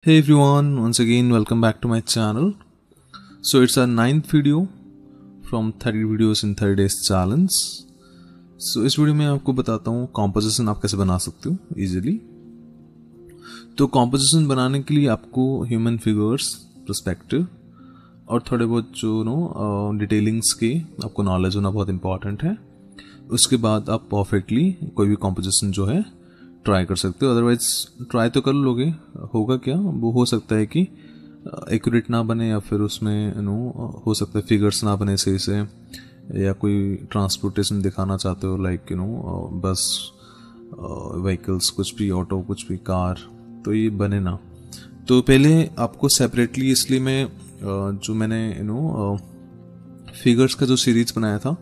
Hey everyone, once again welcome back to my channel. So it's our 9th video from 30 videos in 30 days challenge. So इस video में आपको बताता हूँ composition आप कैसे बना सकते हो इजीली। तो कॉम्पोजिशन बनाने के लिए आपको ह्यूमन फिगर्स, पर्सपेक्टिव और थोड़े बहुत जो डिटेलिंग्स के आपको नॉलेज होना बहुत इंपॉर्टेंट है। उसके बाद आप परफेक्टली कोई भी कॉम्पोजिशन जो है ट्राई कर सकते हो। अदरवाइज ट्राई तो कर लोगे, होगा क्या, वो हो सकता है कि एक्यूरेट ना बने या फिर उसमें हो सकता है फिगर्स ना बने सही से, या कोई ट्रांसपोर्टेशन दिखाना चाहते हो लाइक बस व्हीकल्स, कुछ भी ऑटो, कुछ भी कार, तो ये बने ना। तो पहले आपको सेपरेटली, इसलिए मैं जो मैंने फिगर्स का जो सीरीज बनाया था,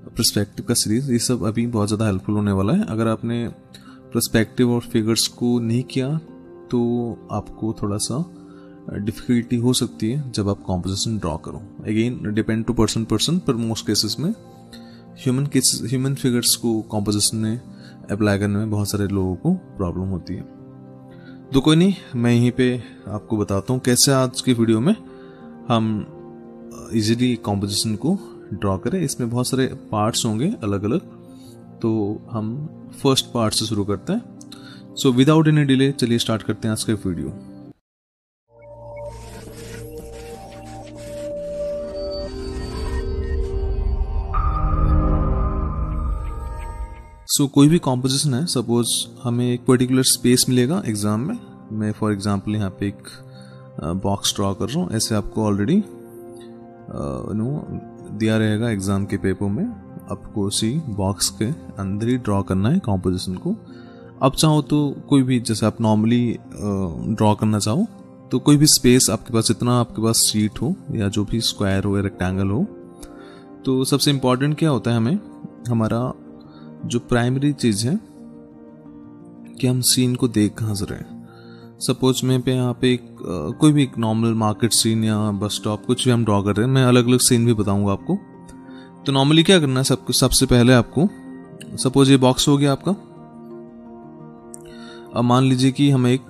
पर्सपेक्टिव का सीरीज, ये सब अभी बहुत ज़्यादा हेल्पफुल होने वाला है। अगर आपने पर्सपेक्टिव और फिगर्स को नहीं किया तो आपको थोड़ा सा डिफिकल्टी हो सकती है जब आप कॉम्पोजिशन ड्रॉ करो। अगेन डिपेंड टू पर्सन, पर मोस्ट केसेस में ह्यूमन फिगर्स को कॉम्पोजिशन में अप्लाई करने में बहुत सारे लोगों को प्रॉब्लम होती है। तो कोई नहीं, मैं यहीं पे आपको बताता हूँ कैसे आज की वीडियो में हम इजीली कॉम्पोजिशन को ड्रॉ करें। इसमें बहुत सारे पार्ट्स होंगे अलग अलग, तो हम फर्स्ट पार्ट से शुरू करते हैं। सो विदाउट एनी डिले चलिए स्टार्ट करते हैं आज का वीडियो। सो कोई भी कॉम्पोजिशन है, सपोज हमें एक पर्टिकुलर स्पेस मिलेगा एग्जाम में। मैं फॉर एग्जांपल यहाँ पे एक बॉक्स ड्रॉ कर रहा हूँ। ऐसे आपको ऑलरेडी दिया रहेगा एग्जाम के पेपर में, आपको उसी बॉक्स के अंदर ही ड्रॉ करना है कॉम्पोजिशन को। अब चाहो तो कोई भी, जैसे आप नॉर्मली ड्रॉ करना चाहो तो कोई भी स्पेस आपके पास, जितना आपके पास शीट हो या जो भी स्क्वायर हो या रेक्टेंगल हो। तो सबसे इम्पॉर्टेंट क्या होता है, हमें हमारा जो प्राइमरी चीज़ है कि हम सीन को देख कहाँ से रहे हैं। सपोज मैं पे यहाँ पे कोई भी एक नॉर्मल मार्केट सीन या बस स्टॉप, कुछ भी हम ड्रॉ कर रहे हैं। मैं अलग अलग सीन भी बताऊंगा आपको। तो नॉर्मली क्या करना है, सबसे पहले आपको, सपोज ये बॉक्स हो गया आपका। अब मान लीजिए कि हम एक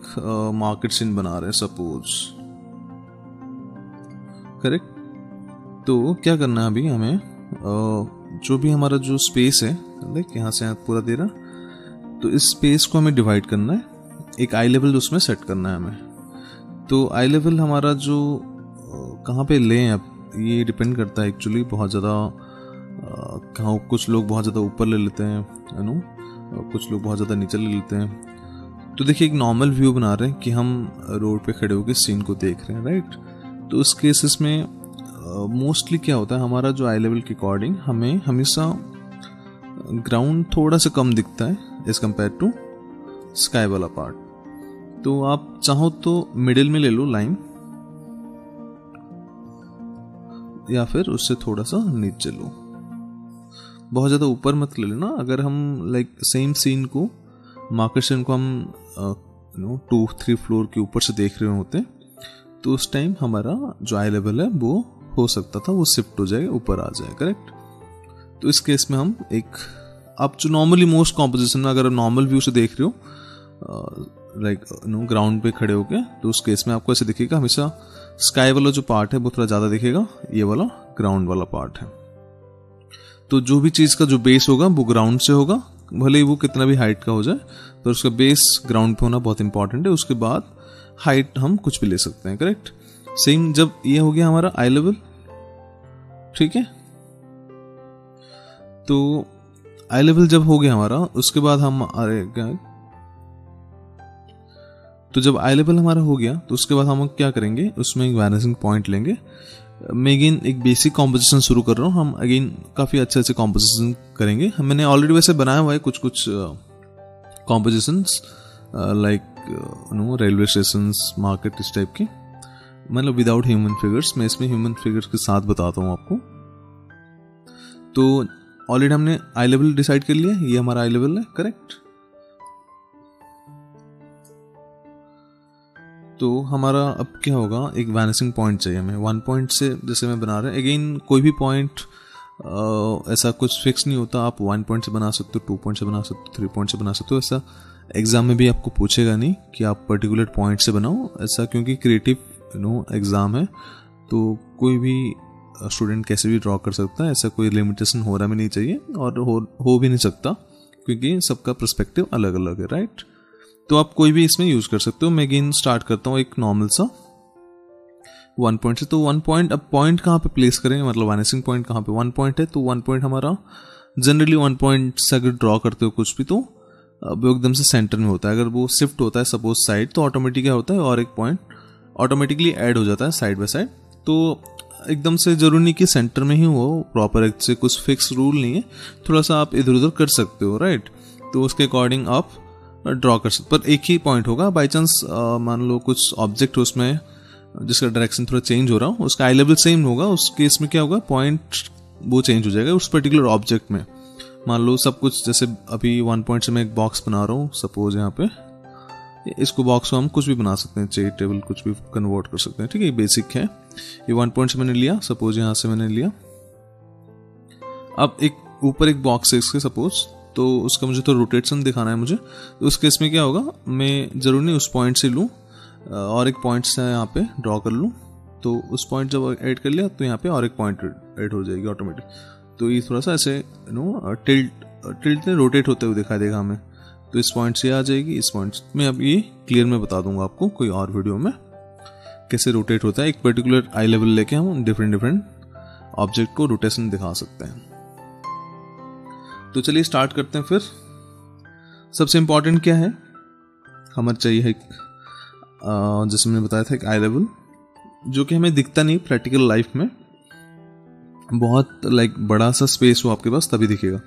मार्केट सीन बना रहे हैं सपोज, करेक्ट। तो क्या करना है, अभी हमें जो भी हमारा जो स्पेस है, लाइक यहाँ से पूरा दे रहा, तो इस स्पेस को हमें डिवाइड करना है, एक आई लेवल उसमें सेट करना है हमें। तो आई लेवल हमारा जो कहाँ पे लें, अब ये डिपेंड करता है एक्चुअली बहुत ज़्यादा। कहाँ कुछ लोग बहुत ज़्यादा ऊपर ले लेते हैं, कुछ लोग बहुत ज़्यादा नीचे ले लेते हैं। तो देखिए, एक नॉर्मल व्यू बना रहे हैं कि हम रोड पे खड़े होकर सीन को देख रहे हैं, राइट। तो उस केसेस में मोस्टली क्या होता है, हमारा जो आई लेवल के अकॉर्डिंग हमें हमेशा ग्राउंड थोड़ा सा कम दिखता है एज कम्पेयर टू स्काई वाला पार्ट। तो आप चाहो तो मिडिल में ले लो लाइन, या फिर उससे थोड़ा सा नीचे लो, बहुत ज़्यादा ऊपर मत ले लेना। अगर हम लाइक सेम सीन को, मार्केट सीन को हम 2-3 फ्लोर के ऊपर से देख रहे होते हैं, तो उस टाइम हमारा जो आई लेवल है वो हो सकता था वो शिफ्ट हो जाए, ऊपर आ जाए, करेक्ट। तो इस केस में हम एक, आप जो नॉर्मली मोस्ट कॉम्पोजिशन में अगर नॉर्मल व्यू से देख रहे हो लाइक ग्राउंड पे खड़े होके, तो उस केस में आपको ऐसे दिखेगा, हमेशा स्काई वाला जो पार्ट है वो थोड़ा ज़्यादा दिखेगा, ये वाला ग्राउंड वाला पार्ट है। तो जो भी चीज़ का जो बेस होगा वो ग्राउंड से होगा, भले ही वो कितना भी हाइट का हो जाए, पर उसका बेस ग्राउंड पे होना बहुत इंपॉर्टेंट है। उसके बाद हाइट हम कुछ भी ले सकते हैं, करेक्ट। सेम जब ये हो गया हमारा आई लेवल, ठीक है। तो आई लेवल जब हो गया हमारा, उसके बाद हम तो जब आई लेवल हमारा हो गया, तो उसके बाद हम क्या करेंगे, उसमें एक वैनिशिंग पॉइंट लेंगे। मैं अगेन एक बेसिक कॉम्पोजिशन शुरू कर रहा हूँ। हम अगेन काफ़ी अच्छे कॉम्पोजिशन करेंगे। मैंने ऑलरेडी वैसे बनाया हुआ है कुछ compositions, like railway stations, market, इस टाइप के, मतलब विदाउट ह्यूमन फिगर्स। मैं इसमें ह्यूमन फिगर्स के साथ बताता हूँ आपको। तो ऑलरेडी हमने आई लेवल डिसाइड कर लिया, ये हमारा आई लेवल है, करेक्ट। तो हमारा अब क्या होगा, एक वैनिशिंग पॉइंट चाहिए हमें। 1 पॉइंट से जैसे मैं बना रहा है, अगेन कोई भी पॉइंट ऐसा कुछ फिक्स नहीं होता। आप 1 पॉइंट से बना सकते हो, 2 पॉइंट से बना सकते हो, 3 पॉइंट से बना सकते हो, ऐसा एग्ज़ाम में भी आपको पूछेगा नहीं कि आप पर्टिकुलर पॉइंट से बनाओ ऐसा, क्योंकि क्रिएटिव एग्ज़ाम है तो कोई भी स्टूडेंट कैसे भी ड्रॉ कर सकता है, ऐसा कोई लिमिटेशन हो रहा भी नहीं चाहिए और हो भी नहीं सकता, क्योंकि सबका पर्सपेक्टिव अलग अलग है, राइट। तो आप कोई भी इसमें यूज़ कर सकते हो। मैं अगेन स्टार्ट करता हूँ एक नॉर्मल सा 1 पॉइंट से। तो 1 पॉइंट, अब पॉइंट कहाँ पे प्लेस करेंगे, मतलब वैनिसिंग पॉइंट कहाँ पे, 1 पॉइंट है तो 1 पॉइंट हमारा जनरली 1 पॉइंट से अगर ड्रॉ करते हो कुछ भी तो वो एकदम से सेंटर में होता है। अगर वो शिफ्ट होता है सपोज साइड, तो ऑटोमेटिक क्या होता है और एक पॉइंट ऑटोमेटिकली ऐड हो जाता है साइड बाय साइड। तो एकदम से जरूरी नहीं कि सेंटर में ही हो प्रॉपर, एक से कुछ फिक्स रूल नहीं है, थोड़ा सा आप इधर उधर कर सकते हो, राइट। तो उसके अकॉर्डिंग आप ड्रॉ कर सकते, पर एक ही पॉइंट होगा। बाई चांस मान लो कुछ ऑब्जेक्ट उसमें जिसका डायरेक्शन थोड़ा चेंज हो रहा हो, उसका आई लेवल सेम होगा, उस केस में क्या होगा, पॉइंट वो चेंज हो जाएगा उस पर्टिकुलर ऑब्जेक्ट में। मान लो सब कुछ, जैसे अभी 1 पॉइंट से मैं एक बॉक्स बना रहा हूँ सपोज, यहाँ पे इसको बॉक्स को हम कुछ भी बना सकते हैं, चेयर टेबल कुछ भी कन्वर्ट कर सकते हैं, ठीक है, बेसिक है। ये 1 पॉइंट से मैंने लिया, सपोज यहाँ से मैंने लिया। अब एक ऊपर एक बॉक्स है इसके सपोज, तो उसका मुझे तो रोटेशन दिखाना है मुझे, तो उस केस में क्या होगा, मैं जरूर नहीं उस पॉइंट से लूँ और एक पॉइंट से यहाँ पे ड्रॉ कर लूँ, तो उस पॉइंट जब ऐड कर लिया तो यहाँ पे और एक पॉइंट ऐड हो जाएगी ऑटोमेटिक। तो ये थोड़ा सा ऐसे टिल्ट रोटेट होते हुए दिखाई देगा हमें, तो इस पॉइंट से आ जाएगी, इस पॉइंट में। अब ये क्लियर मैं बता दूंगा आपको कोई और वीडियो में कैसे रोटेट होता है। एक पर्टिकुलर आई लेवल लेके हम डिफरेंट ऑब्जेक्ट को रोटेशन दिखा सकते हैं। तो चलिए स्टार्ट करते हैं फिर। सबसे इंपॉर्टेंट क्या है, हमें चाहिए है जैसे मैंने बताया था एक आई लेवल, जो कि हमें दिखता नहीं प्रैक्टिकल लाइफ में, बहुत बड़ा सा स्पेस हो आपके पास तभी दिखेगा।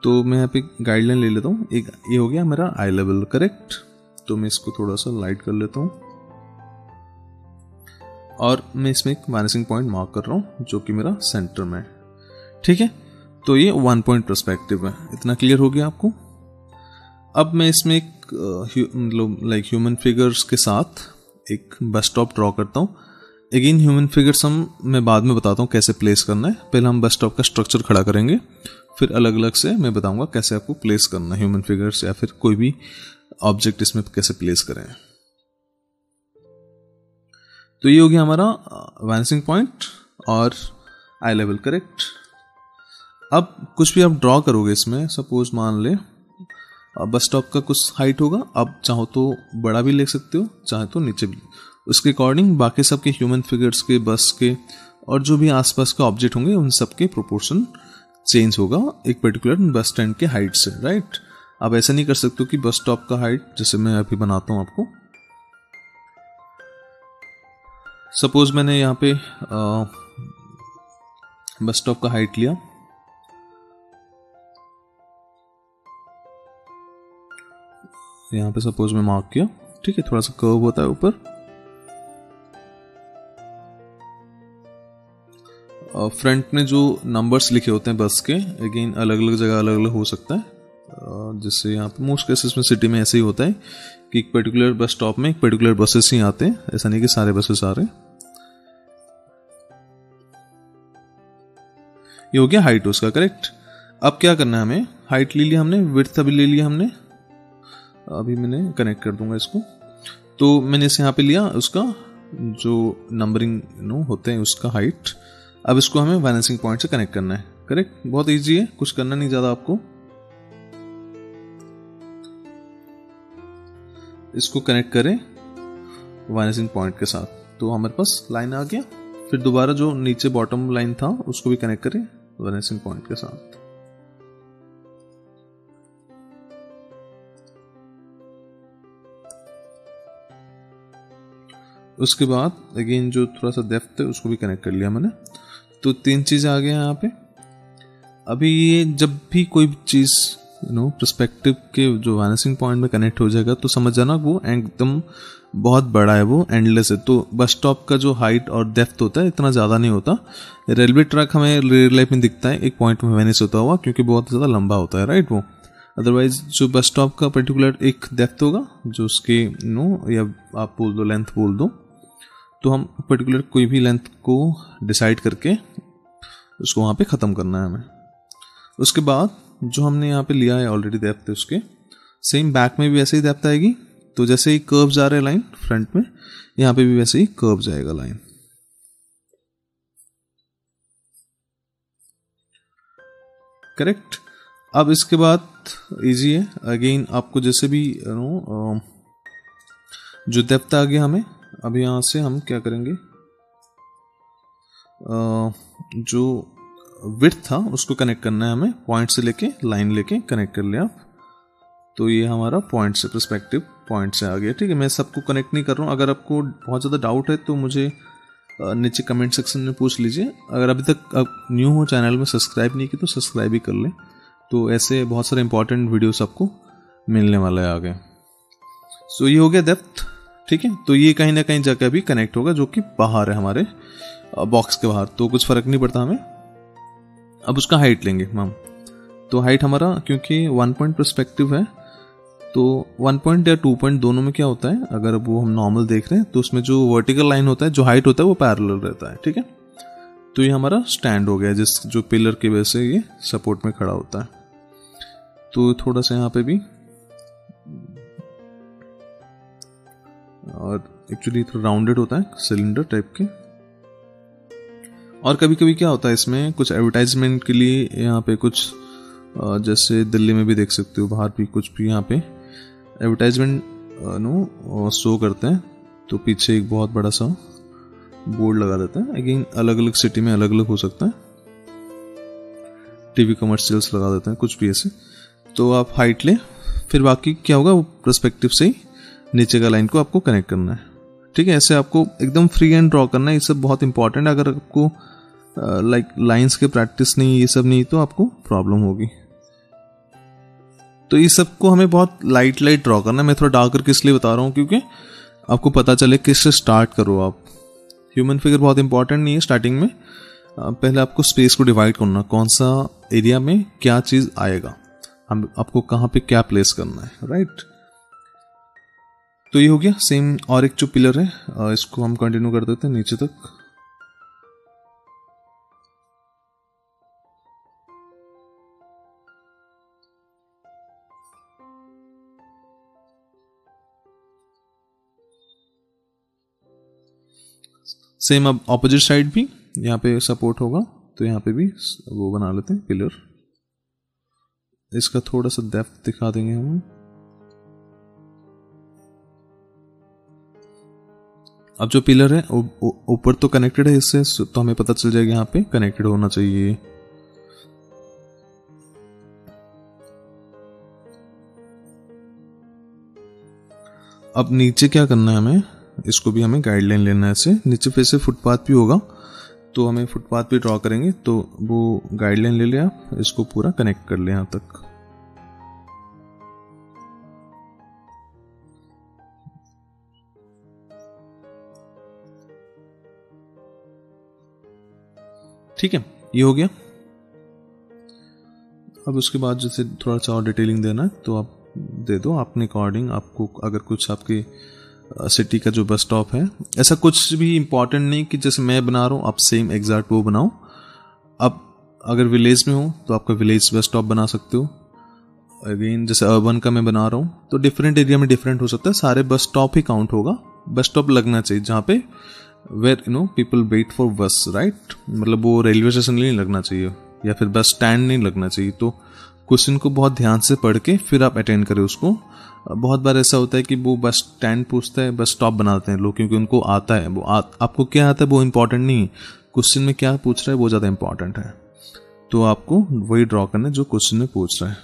तो मैं यहाँ पे गाइडलाइन ले लेता हूँ, एक ये हो गया मेरा आई लेवल, करेक्ट। तो मैं इसको थोड़ा सा लाइट कर लेता हूँ और मैं इसमें एक वैनिसिंग पॉइंट मार्क कर रहा हूँ जो कि मेरा सेंटर में है, ठीक है। तो ये 1 पॉइंट पर्सपेक्टिव है, इतना क्लियर हो गया आपको। अब मैं इसमें एक मतलब ह्यूमन फिगर्स के साथ एक बस स्टॉप ड्रॉ करता हूँ। अगेन ह्यूमन फिगर्स मैं बाद में बताता हूँ कैसे प्लेस करना है, पहले हम बस स्टॉप का स्ट्रक्चर खड़ा करेंगे, फिर अलग अलग से मैं बताऊंगा कैसे आपको प्लेस करना है ह्यूमन फिगर्स या फिर कोई भी ऑब्जेक्ट इसमें कैसे प्लेस करें। तो ये हो गया हमारा वैनिसिंग पॉइंट और आई लेवल, करेक्ट। अब कुछ भी आप ड्रॉ करोगे इसमें, सपोज मान ले बस स्टॉप का कुछ हाइट होगा, आप चाहो तो बड़ा भी ले सकते हो, चाहे तो नीचे भी, उसके अकॉर्डिंग बाकी सबके ह्यूमन फिगर्स के, बस के और जो भी आसपास के ऑब्जेक्ट होंगे उन सबके प्रोपोर्शन चेंज होगा एक पर्टिकुलर बस स्टैंड के हाइट से, राइट। आप ऐसा नहीं कर सकते हो कि बस स्टॉप का हाइट, जैसे मैं अभी बनाता हूं आपको, सपोज मैंने यहाँ पे बस स्टॉप का हाइट लिया, यहाँ पे सपोज मैं मार्क किया, ठीक है, थोड़ा सा कर्व होता है ऊपर। फ्रंट में जो नंबर्स लिखे होते हैं बस के, अगेन अलग अलग जगह अलग अलग हो सकता है, जिससे यहाँ पे मोस्ट केसेस में सिटी में ऐसे ही होता है कि एक पर्टिकुलर बस स्टॉप में एक पर्टिकुलर बसेस ही आते हैं, ऐसा नहीं कि सारे बसेस आ रहे हैं। ये हो गया हाइट उसका, करेक्ट। अब क्या करना है हमें, हाइट ले लिया हमने, विड्थ अभी ले लिया हमने, अभी मैंने कनेक्ट कर दूंगा इसको। तो मैंने इसे यहाँ पे लिया उसका जो नंबरिंग होते हैं उसका हाइट। अब इसको हमें वैनिसिंग पॉइंट से कनेक्ट करना है, करेक्ट। बहुत इजी है, कुछ करना नहीं ज्यादा आपको। इसको कनेक्ट करें वैनिसिंग पॉइंट के साथ, तो हमारे पास लाइन आ गया। फिर दोबारा जो नीचे बॉटम लाइन था उसको भी कनेक्ट करें वैनिसिंग पॉइंट के साथ। उसके बाद अगेन जो थोड़ा सा डेप्थ है उसको भी कनेक्ट कर लिया मैंने। तो 3 चीजें आ गए यहाँ पे। अभी ये जब भी कोई चीज पर्सपेक्टिव के जो वैनिसिंग पॉइंट में कनेक्ट हो जाएगा तो समझ जाना वो एकदम बहुत बड़ा है, वो एंडलेस है। तो बस स्टॉप का जो हाइट और डेप्थ होता है इतना ज्यादा नहीं होता। रेलवे ट्रैक हमें रियल लाइफ में दिखता है एक पॉइंट में वैनिस होता हुआ, क्योंकि बहुत ज्यादा लंबा होता है, राइट। वो अदरवाइज जो बस स्टॉप का पर्टिकुलर एक डेप्थ होगा जो उसके या आप बोल दो लेंथ बोल दो, तो हम पर्टिकुलर कोई भी लेंथ को डिसाइड करके उसको वहाँ पे ख़त्म करना है हमें। उसके बाद जो हमने यहाँ पे लिया है ऑलरेडी डेप्थ है उसके, सेम बैक में भी वैसे ही डेप्थ आएगी। तो जैसे ही कर्व जा रहे लाइन फ्रंट में, यहाँ पे भी वैसे ही कर्व जाएगा लाइन। करेक्ट। अब इसके बाद इजी है, अगेन आपको जैसे भी जो डेप्थ आ गया हमें, अब यहाँ से हम क्या करेंगे, जो विड्थ था उसको कनेक्ट करना है हमें, पॉइंट से लेके लाइन लेके कनेक्ट कर लिया आप। तो ये हमारा पॉइंट से पर्सपेक्टिव पॉइंट से आ गया। ठीक है, मैं सबको कनेक्ट नहीं कर रहा हूँ। अगर आपको बहुत ज़्यादा डाउट है तो मुझे नीचे कमेंट सेक्शन में पूछ लीजिए। अगर अभी तक आप न्यू हो चैनल में, सब्सक्राइब नहीं की तो सब्सक्राइब भी कर लें, तो ऐसे बहुत सारे इंपॉर्टेंट वीडियोस आपको मिलने वाला है आगे। सो ये हो गया डेप्थ। ठीक है, तो ये कहीं ना कहीं जगह भी कनेक्ट होगा जो कि बाहर है हमारे बॉक्स के बाहर, तो कुछ फर्क नहीं पड़ता हमें। अब उसका हाइट लेंगे हम। तो हाइट हमारा क्योंकि 1 पॉइंट पर्सपेक्टिव है, तो 1 पॉइंट या 2 पॉइंट दोनों में क्या होता है, अगर वो हम नॉर्मल देख रहे हैं तो उसमें जो वर्टिकल लाइन होता है, जो हाइट होता है वो पैरेलल रहता है। ठीक है, तो ये हमारा स्टैंड हो गया जिस जो पिलर की वजह से ये सपोर्ट में खड़ा होता है। तो थोड़ा सा यहाँ पे भी, और एक्चुअली थोड़ा राउंडेड होता है, सिलेंडर टाइप के। और कभी कभी क्या होता है इसमें, कुछ एडवर्टाइजमेंट के लिए यहाँ पे कुछ, जैसे दिल्ली में भी देख सकते हो, बाहर भी कुछ भी यहाँ पे एडवर्टाइजमेंट शो करते हैं, तो पीछे एक बहुत बड़ा सा बोर्ड लगा देता है। अगेन अलग अलग सिटी में अलग अलग हो सकता है, टीवी कमर्शियल्स लगा देते हैं, कुछ भी ऐसे। तो आप हाइट ले, फिर बाकी क्या होगा, वो पर्सपेक्टिव से ही नीचे का लाइन को आपको कनेक्ट करना है। ठीक है, ऐसे आपको एकदम फ्री हैंड ड्रॉ करना है। ये सब बहुत इंपॉर्टेंट है। अगर आपको लाइक लाइंस के प्रैक्टिस नहीं, ये सब नहीं, तो आपको प्रॉब्लम होगी। तो ये सब को हमें बहुत लाइट ड्रॉ करना है। मैं थोड़ा डार्क करके इसलिए बता रहा हूँ क्योंकि आपको पता चले किससे स्टार्ट करो आप। ह्यूमन फिगर बहुत इंपॉर्टेंट नहीं है स्टार्टिंग में। पहले आपको स्पेस को डिवाइड करना, कौन सा एरिया में क्या चीज आएगा, हम आपको कहाँ पे क्या प्लेस करना है, राइट। तो ये हो गया सेम। और एक जो पिलर है इसको हम कंटिन्यू कर देते हैं नीचे तक। सेम अब ऑपोजिट साइड भी यहाँ पे सपोर्ट होगा, तो यहाँ पे भी वो बना लेते हैं पिलर। इसका थोड़ा सा डेप्थ दिखा देंगे हम। अब जो पिलर है ऊपर तो कनेक्टेड है इससे, तो हमें पता चल जाएगा यहाँ पे कनेक्टेड होना चाहिए। अब नीचे क्या करना है हमें, इसको भी हमें गाइडलाइन लेना है। ऐसे नीचे फिर से फुटपाथ भी होगा, तो हमें फुटपाथ भी ड्रॉ करेंगे। तो वो गाइडलाइन ले लिया, इसको पूरा कनेक्ट कर लिया यहाँ तक। ठीक है, ये हो गया। अब उसके बाद जैसे थोड़ा सा और डिटेलिंग देना है तो आप दे दो अपने अकॉर्डिंग। आपको अगर कुछ आपके सिटी का जो बस स्टॉप है, ऐसा कुछ भी इंपॉर्टेंट नहीं कि जैसे मैं बना रहा हूँ आप सेम एग्जैक्ट वो बनाओ। अब अगर विलेज में हो तो आपका विलेज बस स्टॉप बना सकते हो। अगेन जैसे अर्बन का मैं बना रहा हूँ तो डिफरेंट एरिया में डिफरेंट हो सकता है, सारे बस स्टॉप ही काउंट होगा। बस स्टॉप लगना चाहिए जहाँ पे वेयर पीपल वेट फॉर बस, राइट। मतलब वो रेलवे स्टेशन नहीं लगना चाहिए या फिर बस स्टैंड नहीं लगना चाहिए। तो क्वेश्चन को बहुत ध्यान से पढ़ के फिर आप अटेंड करें उसको। बहुत बार ऐसा होता है कि वो बस स्टैंड पूछता है, बस स्टॉप बनाते हैं लोग, क्योंकि उनको आता है। वो आपको क्या आता है वो इंपॉर्टेंट नहीं है, क्वेश्चन में क्या पूछ रहा है वो ज़्यादा इंपॉर्टेंट है। तो आपको वही ड्रॉ करना है जो क्वेश्चन में पूछ रहा है।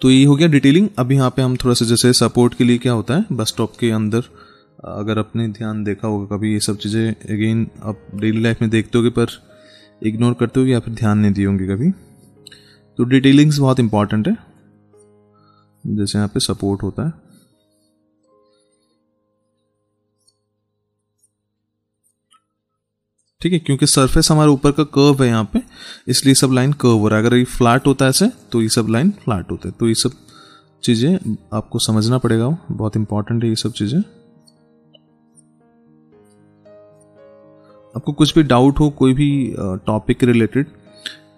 तो ये हो गया डिटेलिंग। अब यहाँ पे हम थोड़ा सा जैसे सपोर्ट के लिए क्या होता है बस स्टॉप के अंदर, अगर आपने ध्यान देखा होगा कभी ये सब चीज़ें, अगेन आप डेली लाइफ में देखते होगे पर इग्नोर करते होगे या फिर ध्यान नहीं दिए होंगे कभी। तो डिटेलिंग्स बहुत इंपॉर्टेंट है। जैसे यहाँ पे सपोर्ट होता है, ठीक है, क्योंकि सरफेस हमारे ऊपर का कर्व है यहाँ पे, इसलिए सब लाइन कर्व हो रहा है। अगर ये फ्लैट होता है ऐसे तो ये सब लाइन फ्लैट होते हैं। तो ये सब चीजें आपको समझना पड़ेगा, बहुत इंपॉर्टेंट है ये सब चीजें। आपको कुछ भी डाउट हो कोई भी टॉपिक के रिलेटेड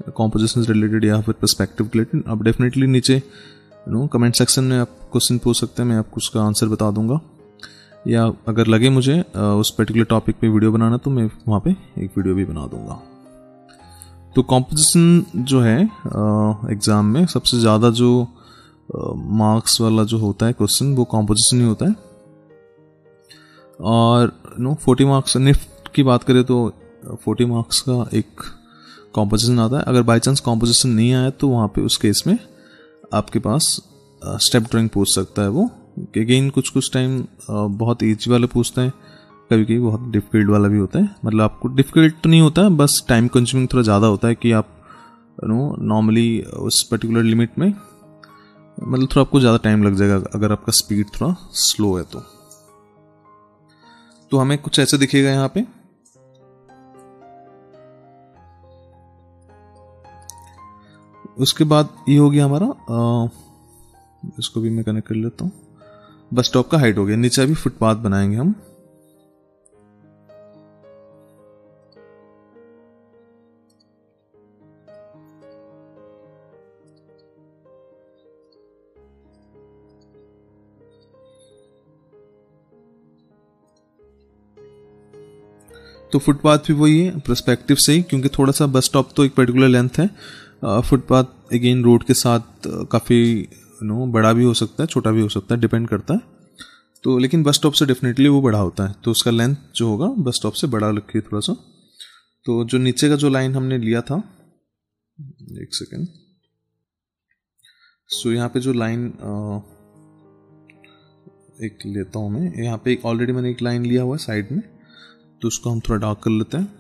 कॉम्पोजिशन रिलेटेड या फिर पर्सपेक्टिव रिलेटेड, आप डेफिनेटली नीचे कमेंट सेक्शन में आप क्वेश्चन पूछ सकते हैं, मैं आपको उसका आंसर बता दूंगा। या अगर लगे मुझे उस पर्टिकुलर टॉपिक पे वीडियो बनाना तो मैं वहाँ पे एक वीडियो भी बना दूंगा। तो कॉम्पोजिशन जो है एग्ज़ाम में सबसे ज़्यादा जो मार्क्स वाला जो होता है क्वेश्चन वो कॉम्पोजिशन ही होता है। और 40 मार्क्स निफ्ट की बात करें तो 40 मार्क्स का एक कॉम्पोजिशन आता है। अगर बाई चांस कॉम्पोजिशन नहीं आया तो वहाँ पे उस केस में आपके पास स्टेप ड्राइंग पूछ सकता है वो। अगेन कुछ टाइम बहुत ईजी वाले पूछते हैं, कभी कभी बहुत डिफिकल्ट वाला भी होता है। मतलब आपको डिफिकल्ट तो नहीं होता, बस टाइम कंज्यूमिंग थोड़ा ज़्यादा होता है कि आप नॉर्मली उस पर्टिकुलर लिमिट में मतलब थोड़ा आपको ज़्यादा टाइम लग जाएगा अगर आपका स्पीड थोड़ा स्लो है तो हमें कुछ ऐसे दिखेगा यहाँ पे। उसके बाद ये हो गया हमारा, इसको भी मैं कनेक्ट कर लेता हूँ। बस स्टॉप का हाइट हो गया, नीचे अभी फुटपाथ बनाएंगे हम। तो फुटपाथ भी वही है पर्सपेक्टिव से ही, क्योंकि थोड़ा सा बस स्टॉप तो एक पर्टिकुलर लेंथ है, फुटपाथ अगेन रोड के साथ काफ़ी बड़ा भी हो सकता है, छोटा भी हो सकता है, डिपेंड करता है। तो लेकिन बस स्टॉप से डेफिनेटली वो बड़ा होता है, तो उसका लेंथ जो होगा बस स्टॉप से बड़ा रखिए थोड़ा सा। तो जो नीचे का जो लाइन हमने लिया था, एक सेकेंड, सो यहाँ पे जो लाइन एक लेता हूँ मैं, यहाँ पे ऑलरेडी मैंने एक लाइन लिया हुआ है साइड में, तो उसको हम थोड़ा डार्क कर लेते हैं।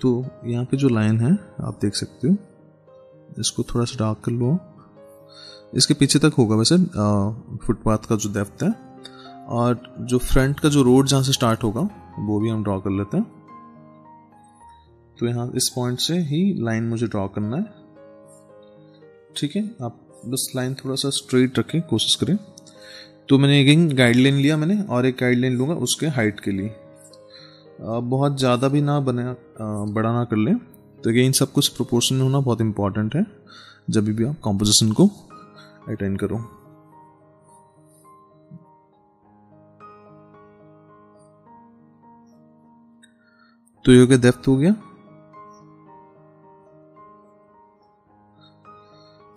तो यहाँ पे जो लाइन है आप देख सकते हो, इसको थोड़ा सा डार्क कर लो। इसके पीछे तक होगा वैसे फुटपाथ का जो डेप्थ है, और जो फ्रंट का जो रोड जहाँ से स्टार्ट होगा वो भी हम ड्रॉ कर लेते हैं। तो यहाँ इस पॉइंट से ही लाइन मुझे ड्रॉ करना है, ठीक है। आप बस लाइन थोड़ा सा स्ट्रेट रखें, कोशिश करें। तो मैंने अगेन गाइडलाइन लिया मैंने, और एक गाइडलाइन लूँगा उसके हाइट के लिए। बहुत ज़्यादा भी ना बने, बड़ा ना कर लें। तो अगेन सब कुछ प्रोपोर्शन में होना बहुत इंपॉर्टेंट है जब भी आप कॉम्पोजिशन को अटेंड करो। तो ये हो गया, डेप्थ हो गया।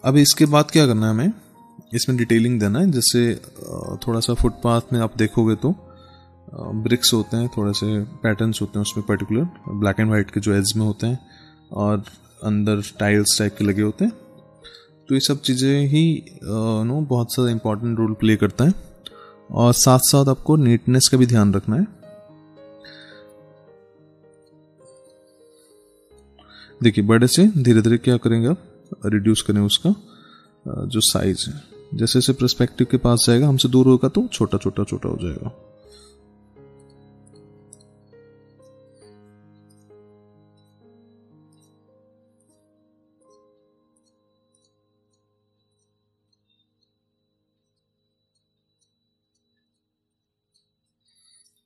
अब इसके बाद क्या करना है, हमें इसमें डिटेलिंग देना है। जैसे थोड़ा सा फुटपाथ में आप देखोगे तो ब्रिक्स होते हैं, थोड़े से पैटर्न्स होते हैं उसमें पर्टिकुलर, ब्लैक एंड वाइट के जो एज में होते हैं, और अंदर टाइल्स टाइप के लगे होते हैं। तो ये सब चीज़ें ही बहुत ज़्यादा इंपॉर्टेंट रोल प्ले करता है। और साथ साथ आपको नीटनेस का भी ध्यान रखना है। देखिए बड़े से धीरे धीरे क्या करेंगे आप, रिड्यूस करें उसका जो साइज है। जैसे जैसे पर्सपेक्टिव के पास जाएगा, हमसे दूर होगा तो छोटा छोटा छोटा हो जाएगा।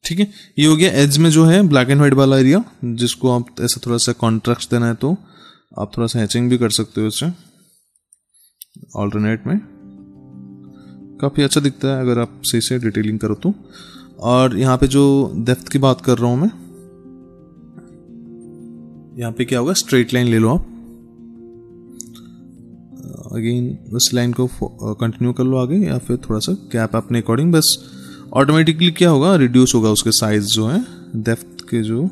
ठीक है, ये हो गया एज में जो है ब्लैक एंड व्हाइट वाला एरिया, जिसको आप ऐसा थोड़ा सा कॉन्ट्रास्ट देना है तो आप थोड़ा सा हैचिंग भी कर सकते हो इससे ऑल्टरनेट में। काफ़ी अच्छा दिखता है अगर आप सही से डिटेलिंग करो तो। और यहाँ पे जो डेप्थ की बात कर रहा हूँ मैं, यहाँ पे क्या होगा, स्ट्रेट लाइन ले लो आप। अगेन उस लाइन को कंटिन्यू कर लो आगे, या फिर थोड़ा सा गैप अपने अकॉर्डिंग, बस ऑटोमेटिकली क्या होगा, रिड्यूस होगा उसके साइज जो है डेप्थ के जो।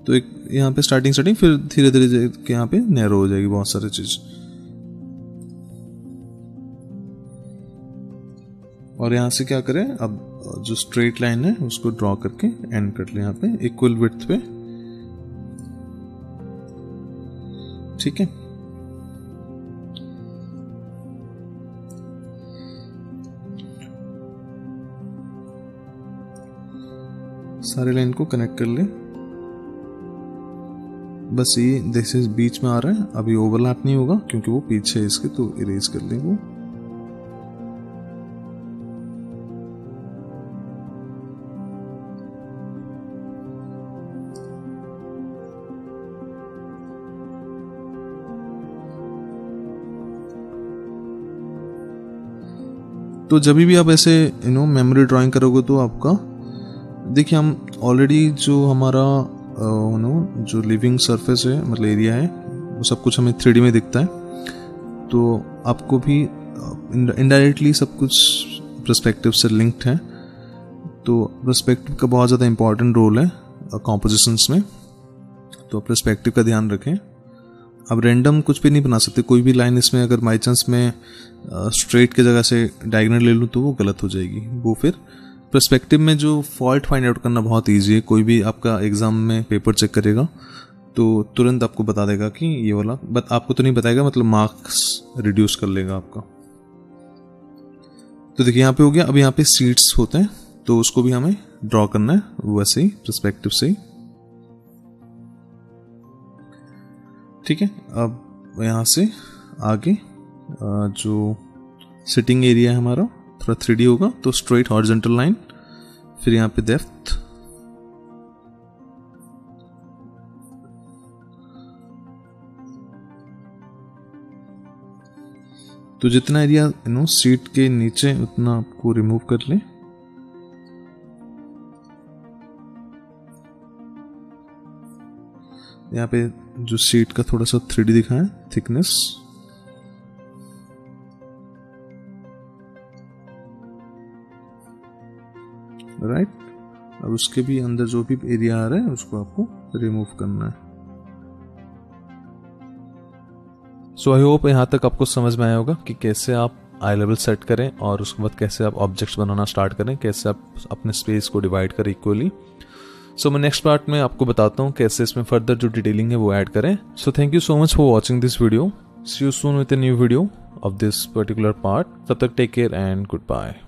तो एक यहाँ पे स्टार्टिंग फिर धीरे धीरे यहाँ पे नैरो हो जाएगी बहुत सारी चीज। और यहाँ से क्या करें, अब जो स्ट्रेट लाइन है उसको ड्रॉ करके एंड कर ले यहाँ पे इक्वल विड्थ पे, ठीक है। सारे लाइन को कनेक्ट कर ले। बस ये जैसे बीच में आ रहा है, अभी ओवरलैप नहीं होगा क्योंकि वो पीछे है इसके, तो इरेज कर ले वो। तो जब भी आप ऐसे मेमोरी ड्राइंग करोगे तो आपका देखिए हम ऑलरेडी जो हमारा जो लिविंग सरफेस है मतलब एरिया है वो सब कुछ हमें 3D में दिखता है, तो आपको भी इनडायरेक्टली सब कुछ पर्सपेक्टिव से लिंक्ड है। तो पर्सपेक्टिव का बहुत ज़्यादा इंपॉर्टेंट रोल है कॉम्पोजिशंस में, तो पर्सपेक्टिव का ध्यान रखें। अब रैंडम कुछ भी नहीं बना सकते, कोई भी लाइन इसमें अगर बाई चांस में स्ट्रेट की जगह से डायगोनल ले लूँ तो वो गलत हो जाएगी। वो फिर पर्सपेक्टिव में जो फॉल्ट फाइंड आउट करना बहुत ईजी है। कोई भी आपका एग्जाम में पेपर चेक करेगा तो तुरंत आपको बता देगा कि ये वाला, बट आपको तो नहीं बताएगा, मतलब मार्क्स रिड्यूस कर लेगा आपका। तो देखिए यहाँ पे हो गया। अब यहाँ पे सीट्स होते हैं तो उसको भी हमें ड्रॉ करना है वैसे ही पर्सपेक्टिव से ही, ठीक है। अब यहाँ से आगे जो सिटिंग एरिया है हमारा थोड़ा 3D होगा, तो स्ट्रेट हॉरिजॉन्टल लाइन, फिर यहाँ पे डेप्थ, तो जितना एरिया सीट के नीचे उतना आपको रिमूव कर लें। यहाँ पे जो सीट का थोड़ा सा 3D दिखा है थिकनेस, राइट। अब उसके भी अंदर जो भी एरिया आ रहा है उसको आपको रिमूव करना है। सो आई होप यहाँ तक आपको समझ में आया होगा कि कैसे आप आई लेवल सेट करें और उसके बाद कैसे आप ऑब्जेक्ट्स बनाना स्टार्ट करें, कैसे आप अपने स्पेस को डिवाइड करें इक्वली। सो मैं नेक्स्ट पार्ट में आपको बताता हूँ कैसे इसमें फर्दर जो डिटेलिंग है वो ऐड करें। So thank you so much for watching this video. See you soon with a new video of this particular part. तब तक take care and good bye.